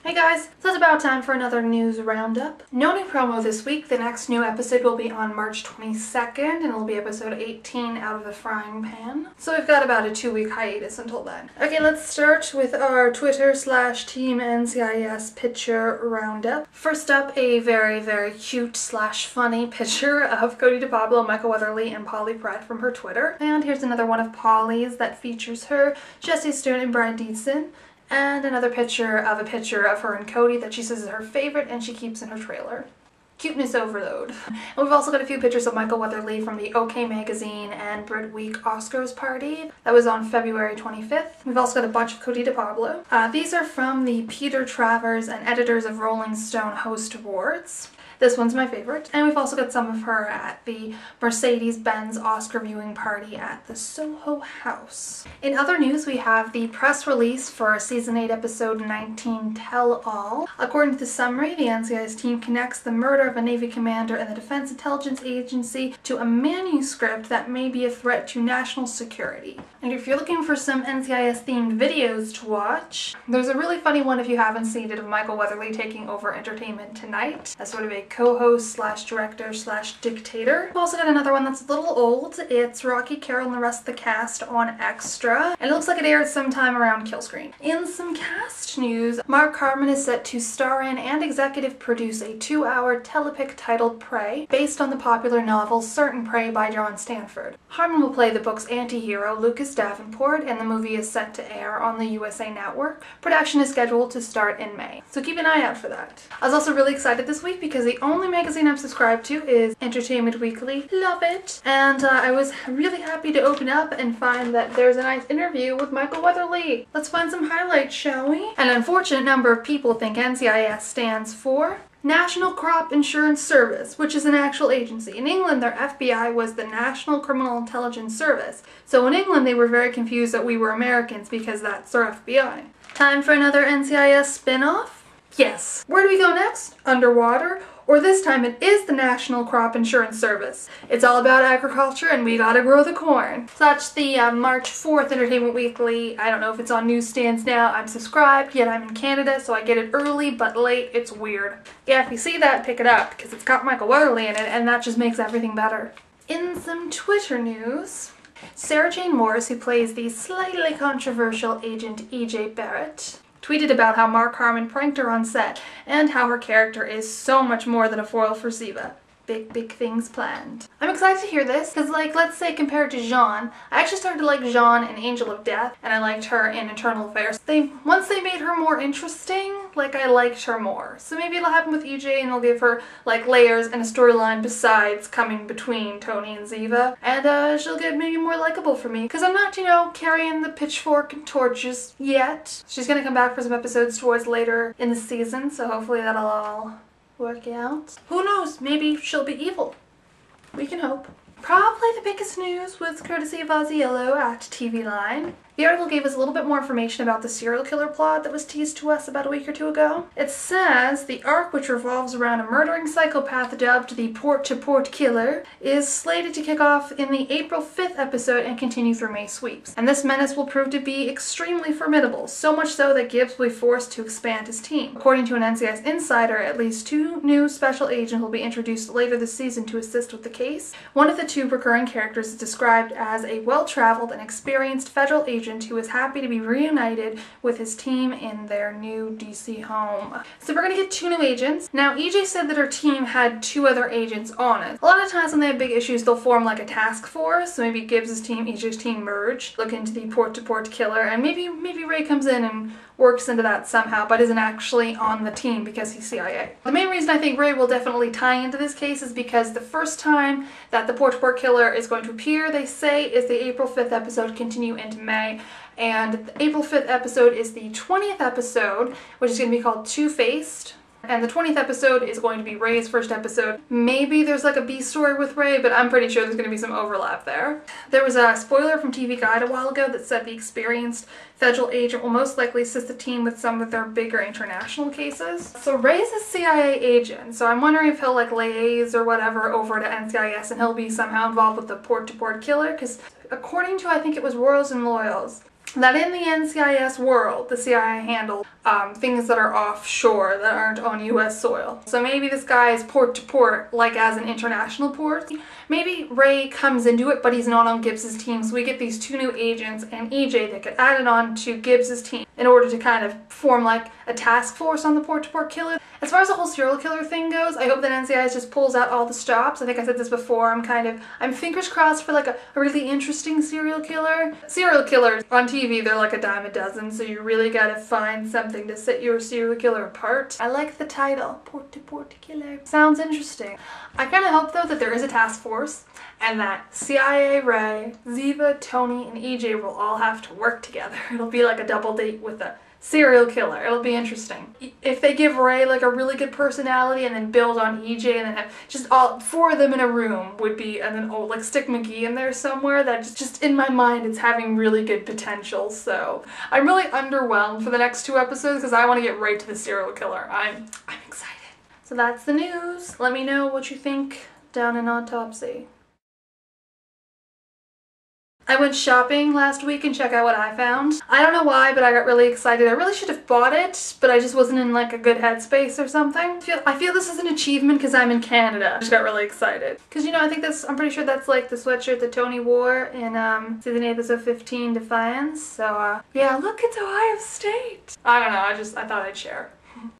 Hey guys, so it's about time for another news roundup. No new promo this week. The next new episode will be on March 22nd and it'll be episode 18 out of the frying pan. So we've got about a 2-week hiatus until then. Okay, let's start with our Twitter/Team NCIS picture roundup. First up, a very cute/funny picture of Cody DePablo, Michael Weatherly, and Polly Pratt from her Twitter. And here's another one of Polly's that features her, Jesse Stone, and Brian Deedson. And another picture of her and Cody that she says is her favorite and she keeps in her trailer. Cuteness overload. And we've also got a few pictures of Michael Weatherly from the OK Magazine and BritWeek Oscars party. That was on February 25th. We've also got a bunch of Cody DePablo. These are from the Peter Travers and editors of Rolling Stone Host Awards. This one's my favorite. And we've also got some of her at the Mercedes-Benz Oscar viewing party at the Soho House. In other news, we have the press release for Season 8, Episode 19, Tell All. According to the summary, the NCIS team connects the murder of a Navy commander and the Defense Intelligence Agency to a manuscript that may be a threat to national security. And if you're looking for some NCIS-themed videos to watch, there's a really funny one if you haven't seen it of Michael Weatherly taking over Entertainment Tonight as sort of a co-host/director/dictator. We've also got another one that's a little old. It's Rocky, Carol, and the rest of the cast on Extra. And it looks like it aired sometime around Killscreen. In some cast news, Mark Harmon is set to star in and executive produce a 2-hour telepic titled Prey, based on the popular novel Certain Prey by John Stanford. Harmon will play the book's anti-hero, Lucas Davenport, and the movie is set to air on the USA Network. Production is scheduled to start in May, so keep an eye out for that. I was also really excited this week because the only magazine I'm subscribed to is Entertainment Weekly. Love it! And I was really happy to open up and find that there's a nice interview with Michael Weatherly. Let's find some highlights, shall we? An unfortunate number of people think NCIS stands for National Crop Insurance Service, which is an actual agency. In England, their FBI was the National Criminal Intelligence Service. So in England, they were very confused that we were Americans because that's their FBI. Time for another NCIS spin-off? Yes. Where do we go next? Underwater? Or this time it is the National Crop Insurance Service. It's all about agriculture and we gotta grow the corn. So that's the March 4th Entertainment Weekly. I don't know if it's on newsstands now. I'm subscribed, yet I'm in Canada, so I get it early but late. It's weird. Yeah, if you see that, pick it up because it's got Michael Weatherly in it and that just makes everything better. In some Twitter news, Sarah Jane Morris, who plays the slightly controversial agent E.J. Barrett, tweeted about how Mark Harmon pranked her on set and how her character is so much more than a foil for Ziva. Big things planned. I'm excited to hear this because, like, let's say compared to Jean, I actually started to like Jean in Angel of Death and I liked her in Eternal Affairs. Once they made her more interesting, like, I liked her more. So maybe it'll happen with EJ and they'll give her like layers and a storyline besides coming between Tony and Ziva, and she'll get maybe more likable for me because I'm not, you know, carrying the pitchfork and torches yet. She's gonna come back for some episodes towards later in the season, so hopefully that'll all work out. Who knows? Maybe she'll be evil. We can hope. Probably the biggest news was courtesy of Ozziello at TV Line. The article gave us a little bit more information about the serial killer plot that was teased to us about a week or two ago. It says the arc, which revolves around a murdering psychopath dubbed the Port-to-Port Killer, is slated to kick off in the April 5th episode and continue through May sweeps. And this menace will prove to be extremely formidable, so much so that Gibbs will be forced to expand his team. According to an NCIS insider, at least 2 new special agents will be introduced later this season to assist with the case. One of the 2 recurring characters is described as a well-traveled and experienced federal agent who is happy to be reunited with his team in their new DC home. So we're gonna get 2 new agents. Now, EJ said that her team had 2 other agents on it. A lot of times when they have big issues, they'll form like a task force. So maybe Gibbs' team, EJ's team merge, look into the Port-to-Port Killer, and maybe Ray comes in and works into that somehow, but isn't actually on the team because he's CIA. The main reason I think Ray will definitely tie into this case is because the first time that the Port-to-Port Killer is going to appear, they say, is the April 5th episode, continue into May. And the April 5th episode is the 20th episode, which is going to be called Two-Faced. And the 20th episode is going to be Ray's first episode. Maybe there's like a B story with Ray, but I'm pretty sure there's going to be some overlap there. There was a spoiler from TV Guide a while ago that said the experienced federal agent will most likely assist the team with some of their bigger international cases. So Ray's a CIA agent, so I'm wondering if he'll like liaise or whatever over to NCIS and he'll be somehow involved with the Port-to-Port Killer, because according to, I think it was Royals and Loyals, that in the NCIS world, the CIA handles things that are offshore, that aren't on US soil. So maybe this guy is port to port, like as an international port. Maybe Ray comes into it, but he's not on Gibbs's team, so we get these two new agents and EJ that get added on to Gibbs's team in order to kind of form like a task force on the port-to-port killer. As far as the whole serial killer thing goes, I hope that NCIS just pulls out all the stops. I think I said this before, I'm fingers crossed for like a really interesting serial killer. Serial killers on TV, they're like a dime a dozen, so you really gotta find something to set your serial killer apart. I like the title, Port-to-Port Killer. Sounds interesting. I kind of hope though that there is a task force and that CIA, Ray, Ziva, Tony, and EJ will all have to work together. It'll be like a double date with a serial killer. It'll be interesting. If they give Ray like a really good personality and then build on EJ and then have just all four of them in a room would be, and then like stick McGee in there somewhere, that just in my mind it's having really good potential. So I'm really underwhelmed for the next 2 episodes because I want to get right to the serial killer. I'm excited. So that's the news. Let me know what you think down in Autopsy. I went shopping last week and check out what I found. I don't know why, but I got really excited. I really should have bought it, but I just wasn't in like a good headspace or something. I feel this is an achievement because I'm in Canada. I just got really excited. Because, you know, I'm pretty sure that's like the sweatshirt that Tony wore in season 8, episode 15, Defiance. So, yeah, look, it's Ohio State. I don't know, I thought I'd share.